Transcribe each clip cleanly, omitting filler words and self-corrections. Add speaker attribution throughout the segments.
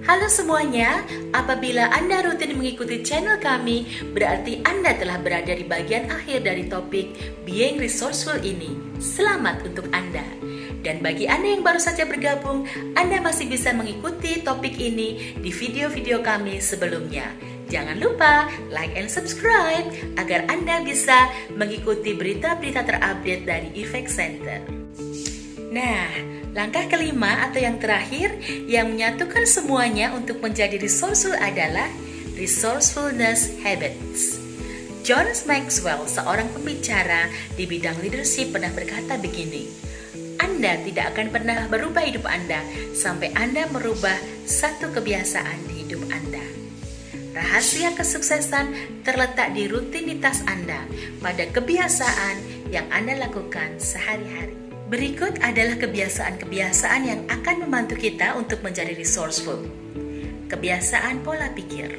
Speaker 1: Halo semuanya, apabila Anda rutin mengikuti channel kami, berarti Anda telah berada di bagian akhir dari topik Being Resourceful ini. Selamat untuk Anda. Dan bagi Anda yang baru saja bergabung, Anda masih bisa mengikuti topik ini di video-video kami sebelumnya. Jangan lupa like and subscribe agar Anda bisa mengikuti berita-berita terupdate dari Effect Center. Nah, langkah kelima atau yang terakhir yang menyatukan semuanya untuk menjadi resourceful adalah resourcefulness habits. John Maxwell, seorang pembicara di bidang leadership, pernah berkata begini, Anda tidak akan pernah berubah hidup Anda sampai Anda merubah satu kebiasaan di hidup Anda. Rahasia kesuksesan terletak di rutinitas Anda pada kebiasaan yang Anda lakukan sehari-hari. Berikut adalah kebiasaan-kebiasaan yang akan membantu kita untuk menjadi resourceful. Kebiasaan pola pikir.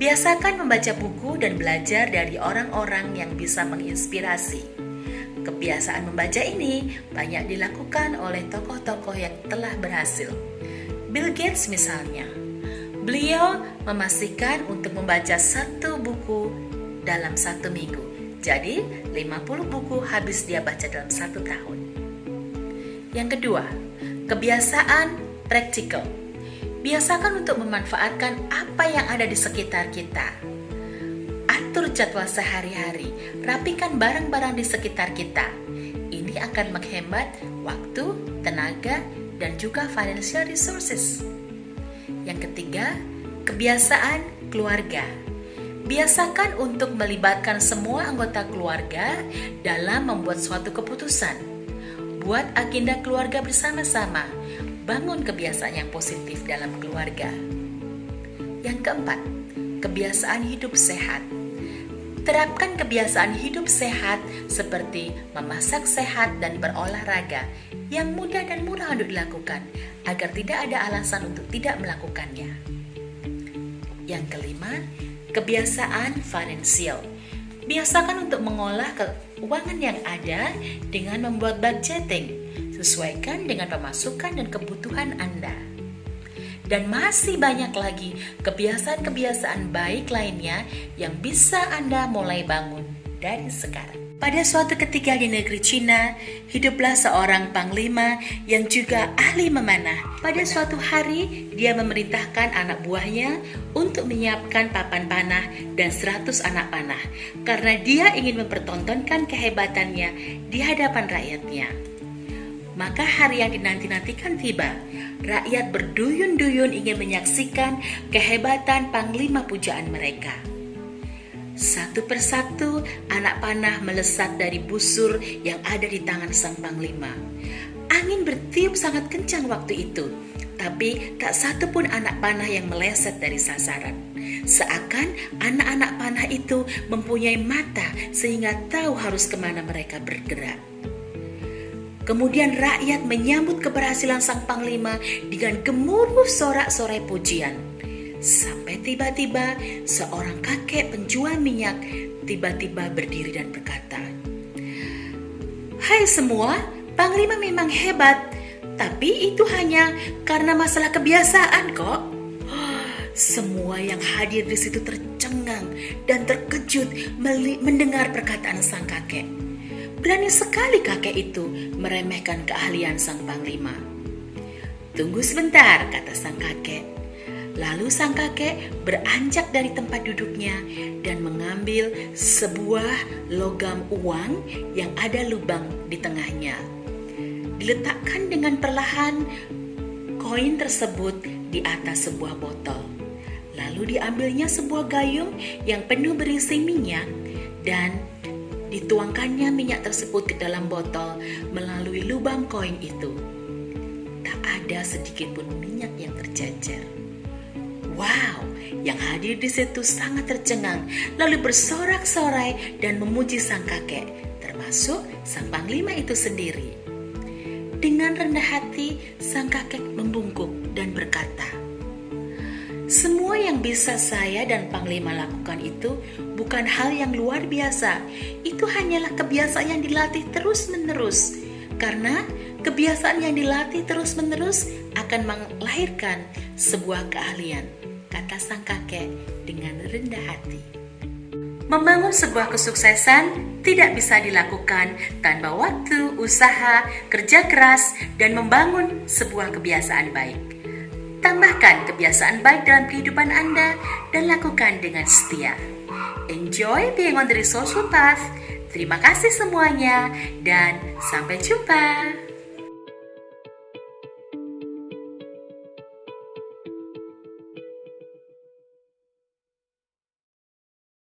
Speaker 1: Biasakan membaca buku dan belajar dari orang-orang yang bisa menginspirasi. Kebiasaan membaca ini banyak dilakukan oleh tokoh-tokoh yang telah berhasil. Bill Gates misalnya. Beliau memastikan untuk membaca satu buku dalam satu minggu. Jadi, 50 buku habis dia baca dalam 1 tahun. Yang kedua, kebiasaan praktikal. Biasakan untuk memanfaatkan apa yang ada di sekitar kita. Atur jadwal sehari-hari, rapikan barang-barang di sekitar kita. Ini akan menghemat waktu, tenaga, dan juga financial resources. Yang ketiga, kebiasaan keluarga. Biasakan untuk melibatkan semua anggota keluarga dalam membuat suatu keputusan. Buat agenda keluarga bersama-sama. Bangun kebiasaan yang positif dalam keluarga. Yang keempat, kebiasaan hidup sehat. Terapkan kebiasaan hidup sehat seperti memasak sehat dan berolahraga yang mudah dan murah untuk dilakukan agar tidak ada alasan untuk tidak melakukannya. Yang kelima, kebiasaan finansial. Biasakan untuk mengolah keuangan yang ada dengan membuat budgeting. Sesuaikan dengan pemasukan dan kebutuhan Anda. Dan masih banyak lagi kebiasaan-kebiasaan baik lainnya yang bisa Anda mulai bangun dari sekarang. Pada suatu ketika di negeri Cina, hiduplah seorang panglima yang juga ahli memanah. Pada suatu hari, dia memerintahkan anak buahnya untuk menyiapkan papan panah dan 100 anak panah karena dia ingin mempertontonkan kehebatannya di hadapan rakyatnya. Maka hari yang dinanti-nantikan tiba. Rakyat berduyun-duyun ingin menyaksikan kehebatan panglima pujaan mereka. Satu persatu anak panah melesat dari busur yang ada di tangan sang panglima. Angin bertiup sangat kencang waktu itu, tapi tak satu pun anak panah yang meleset dari sasaran. Seakan anak-anak panah itu mempunyai mata sehingga tahu harus kemana mereka bergerak. Kemudian rakyat menyambut keberhasilan sang panglima dengan gemuruh sorak-sorai pujian. Sampai tiba-tiba seorang kakek penjual minyak tiba-tiba berdiri dan berkata, "Hai semua, panglima memang hebat, tapi itu hanya karena masalah kebiasaan kok." Semua yang hadir di situ tercengang dan terkejut mendengar perkataan sang kakek. Berani sekali kakek itu meremehkan keahlian sang panglima. "Tunggu sebentar," kata sang kakek. Lalu sang kakek beranjak dari tempat duduknya dan mengambil sebuah logam uang yang ada lubang di tengahnya. Diletakkan dengan perlahan koin tersebut di atas sebuah botol. Lalu diambilnya sebuah gayung yang penuh berisi minyak dan dituangkannya minyak tersebut ke dalam botol melalui lubang koin itu. Tak ada sedikit pun minyak yang tercecer. Wow, yang hadir di situ sangat tercengang, lalu bersorak-sorai dan memuji sang kakek, termasuk sang panglima itu sendiri. Dengan rendah hati, sang kakek membungkuk dan berkata, "Semua yang bisa saya dan panglima lakukan itu bukan hal yang luar biasa. Itu hanyalah kebiasaan yang dilatih terus-menerus. Karena kebiasaan yang dilatih terus-menerus akan melahirkan sebuah keahlian, kata sang kakek dengan rendah hati. Membangun sebuah kesuksesan tidak bisa dilakukan tanpa waktu, usaha, kerja keras, dan membangun sebuah kebiasaan baik. Tambahkan kebiasaan baik dalam kehidupan Anda dan lakukan dengan setia. Enjoy being on the resourceful path. Terima kasih semuanya dan sampai jumpa.